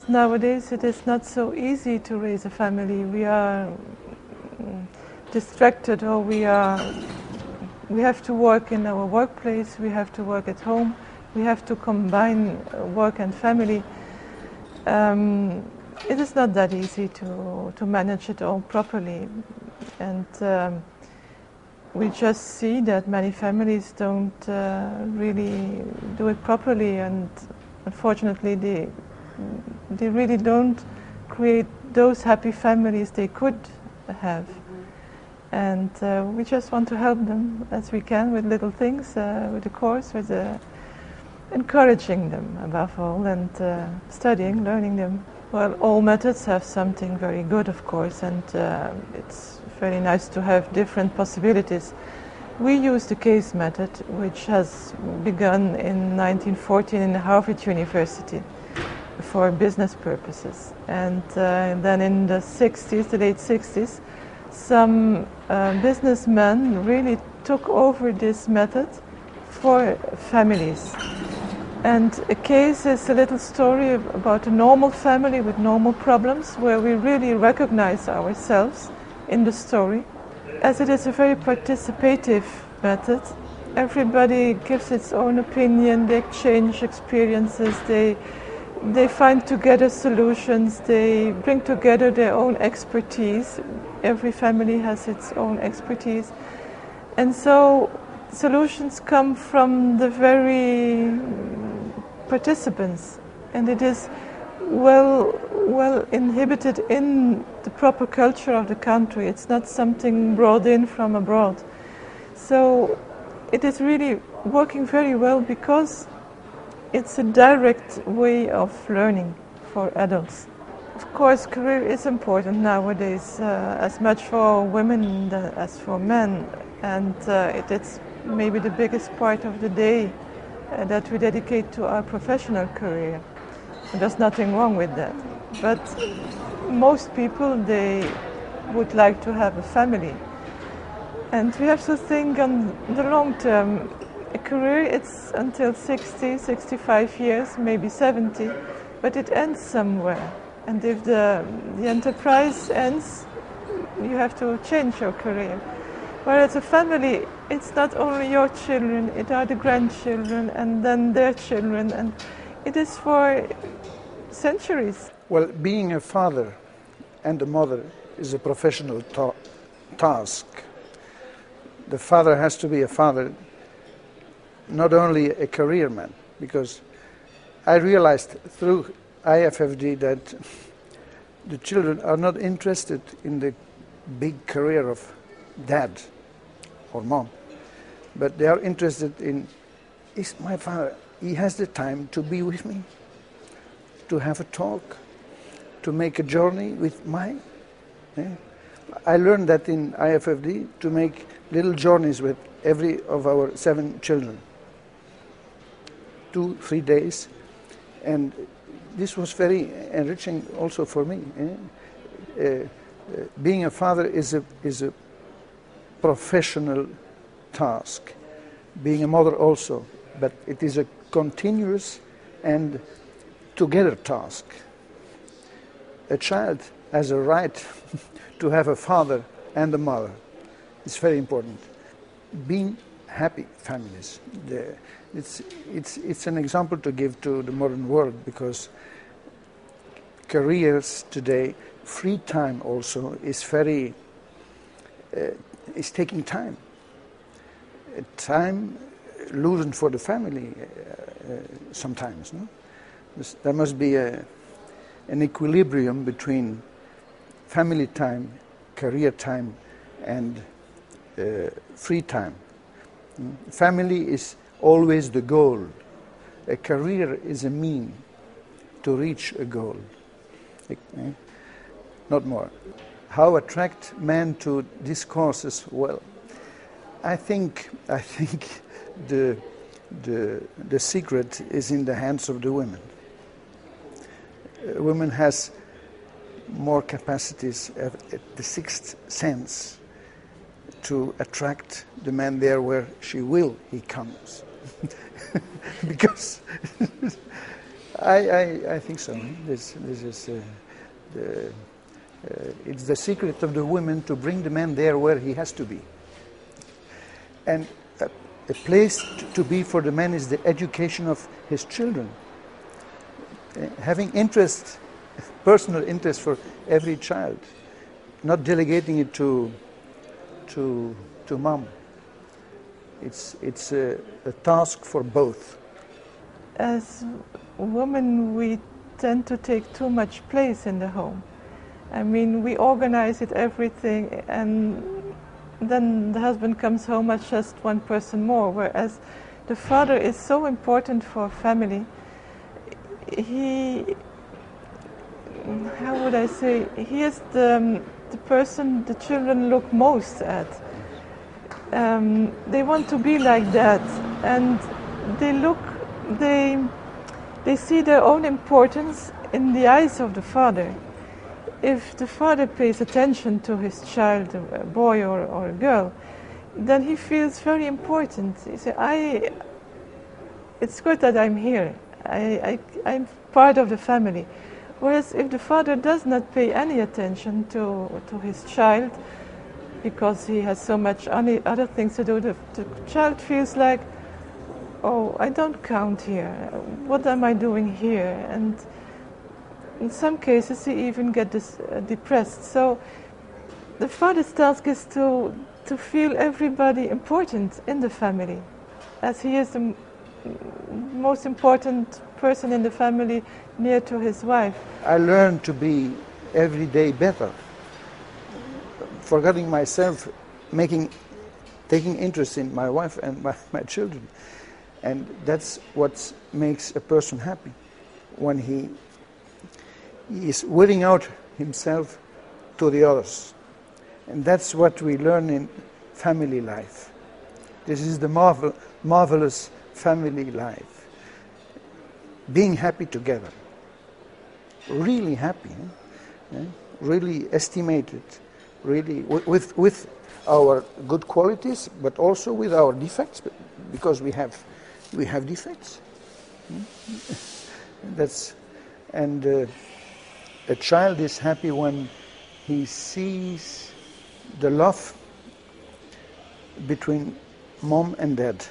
Nowadays it is not so easy to raise a family. We are distracted, or we have to work in our workplace, we have to work at home, we have to combine work and family. It is not that easy to manage it all properly, and we just see that many families don't really do it properly, and unfortunately they really don't create those happy families they could have. And we just want to help them as we can with little things, with the course, with encouraging them above all, and studying, learning them. Well, all methods have something very good, of course, and it's very nice to have different possibilities. We use the case method, which has begun in 1914 in Harvard University for business purposes. And then in the 60s, the late 60s, some businessmen really took over this method for families. And a case is a little story about a normal family with normal problems, where we really recognize ourselves in the story. As it is a very participative method, everybody gives its own opinion, they exchange experiences, they find together solutions, they bring together their own expertise. Every family has its own expertise. And so solutions come from the very participants, and it is well inhibited in the proper culture of the country. It's not something brought in from abroad. So it is really working very well because it's a direct way of learning for adults. Of course, career is important nowadays, as much for women as for men, and it's maybe the biggest part of the day that we dedicate to our professional career. There's nothing wrong with that. But most people, they would like to have a family. And we have to think on the long term. A career, it's until 60, 65 years, maybe 70, but it ends somewhere. And if the enterprise ends, you have to change your career. Whereas a family, it's not only your children, it are the grandchildren and then their children, and it is for centuries. Well, being a father and a mother is a professional task. The father has to be a father, not only a career man, because I realized through IFFD that the children are not interested in the big career of dad or mom, but they are interested in, is my father, he has the time to be with me, to have a talk, to make a journey with mine. I learned that in IFFD, to make little journeys with every of our 7 children, 2-3 days, and this was very enriching also for me. Being a father is a professional task. Being a mother also, but it is a continuous and together task. A child has a right to have a father and a mother. It's very important. Being happy families. It's an example to give to the modern world, because careers today, free time also is very, is taking time. Time loosened for the family sometimes. No? There must be an equilibrium between family time, career time, and free time. Family is always the goal. A career is a mean to reach a goal, not more. How attract men to these courses? Well, I think the secret is in the hands of the women. Women has more capacities at the sixth sense to attract the man there where she will he comes. Because I think so. This is it's the secret of the women to bring the man there where he has to be. And a place to be for the man is the education of his children. Having interest, personal interest for every child, not delegating it to mom. It's a task for both. As women, we tend to take too much place in the home. I mean, we organize it, everything, and then the husband comes home as just one person more, whereas the father is so important for family. He, how would I say, he is the person the children look most at. They want to be like that, and they see their own importance in the eyes of the father. If the father pays attention to his child, a boy or a girl, then he feels very important. He says, it's good that I'm here. I'm part of the family. Whereas if the father does not pay any attention to his child, because he has so much other things to do, the child feels like, oh, I don't count here. What am I doing here? And in some cases, he even gets depressed. So the father's task is to feel everybody important in the family, as he is the most important person in the family, near to his wife. I learned to be every day better, forgetting myself, taking interest in my wife and my children. And that's what makes a person happy, when he is wearing out himself to the others. And that's what we learn in family life. This is the marvelous family life. Being happy together. Really happy. Really estimated. Really with our good qualities, but also with our defects, because we have defects. A child is happy when he sees the love between mom and dad,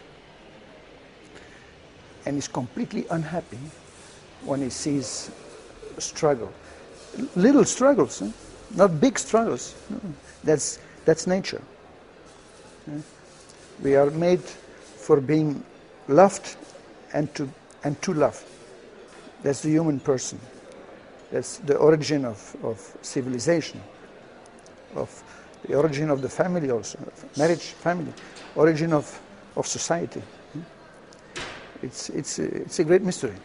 and is completely unhappy when he sees struggle. Little struggles, not big struggles. That's nature. We are made for being loved and to love. That's the human person. That's the origin of civilization, of the origin of the family also, marriage, family, origin of society. It's a great mystery.